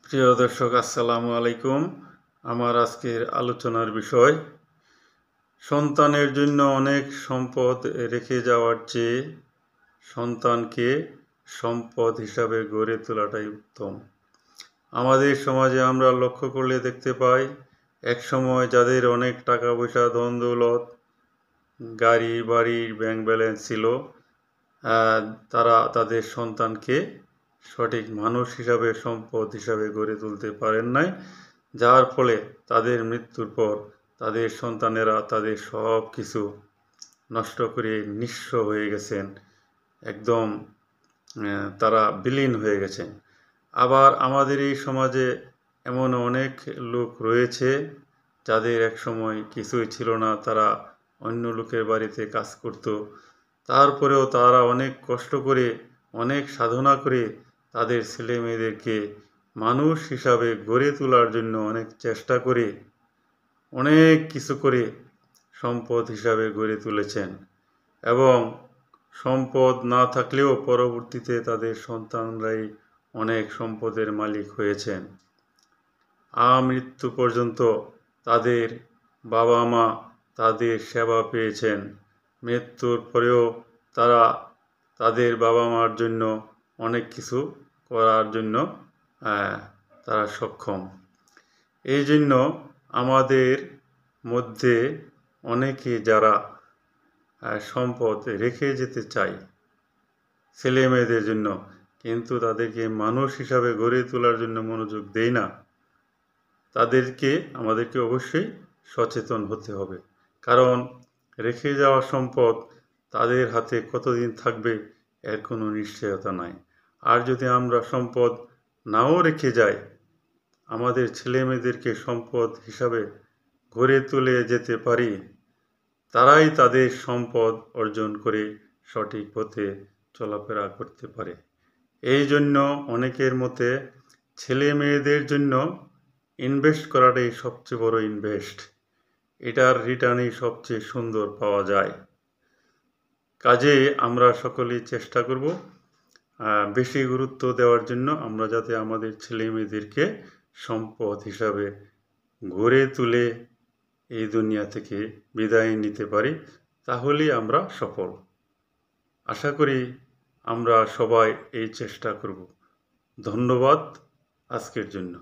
প্রিয় দর্শক, আসসালামু আলাইকুম। আমার আজকের আলোচনার বিষয়, সন্তানের জন্য অনেক সম্পদ রেখে যাওয়ার চেয়ে সন্তানকে সম্পদ হিসাবে গড়ে তোলাটাই উত্তম। আমাদের সমাজে আমরা লক্ষ্য করলে দেখতে পাই, একসময় যাদের অনেক টাকা পয়সা, ধন দৌলত, গাড়ি বাড়ি, ব্যাংক ব্যালেন্স ছিল, তারা তাদের সন্তানকে সঠিক মানুষ হিসাবে, সম্পদ হিসাবে গড়ে তুলতে পারেন নাই, যার ফলে তাদের মৃত্যুর পর তাদের সন্তানেরা তাদের সব কিছু নষ্ট করে নিঃস্ব হয়ে গেছেন, একদম তারা বিলীন হয়ে গেছেন। আবার আমাদের এই সমাজে এমন অনেক লোক রয়েছে যাদের এক সময় কিছুই ছিল না, তারা অন্য লোকের বাড়িতে কাজ করত, তারপরেও তারা অনেক কষ্ট করে, অনেক সাধনা করে তাদের ছেলে মেয়েদেরকে মানুষ হিসাবে গড়ে তোলার জন্য অনেক চেষ্টা করে, অনেক কিছু করে সম্পদ হিসাবে গড়ে তুলেছেন। এবং সম্পদ না থাকলেও পরবর্তীতে তাদের সন্তানরাই অনেক সম্পদের মালিক হয়েছেন। আমৃত্যু পর্যন্ত তাদের বাবা মা তাদের সেবা পেয়েছেন। মৃত্যুর পরেও তারা তাদের বাবা মার জন্য অনেক কিছু করার জন্য তারা সক্ষম। এই জন্য আমাদের মধ্যে অনেকে যারা সম্পদ রেখে যেতে চায় ছেলে মেয়েদের জন্য, কিন্তু তাদেরকে মানুষ হিসাবে গড়ে তোলার জন্য মনোযোগ দেয় না, আমাদেরকে অবশ্যই সচেতন হতে হবে। কারণ রেখে যাওয়া সম্পদ তাদের হাতে কতদিন থাকবে এর কোনো নিশ্চয়তা নাই। আর যদি আমরা সম্পদ নাও রেখে যাই, আমাদের ছেলে মেয়েদেরকে সম্পদ হিসাবে গড়ে তুলে যেতে পারি, তারাই তাদের সম্পদ অর্জন করে সঠিক পথে চলাফেরা করতে পারে। এই জন্য অনেকের মতে ছেলে মেয়েদের জন্য ইনভেস্ট করাটাই সবচেয়ে বড় ইনভেস্ট। এটার রিটার্নই সবচেয়ে সুন্দর পাওয়া যায়। কাজে আমরা সকলেই চেষ্টা করব বেশি গুরুত্ব দেওয়ার জন্য, আমরা যাতে আমাদের ছেলে মেয়েদেরকে সম্পদ হিসাবে গড়ে তুলে এই দুনিয়া থেকে বিদায় নিতে পারি, তাহলেই আমরা সফল। আশা করি আমরা সবাই এই চেষ্টা করব। ধন্যবাদ আজকের জন্য।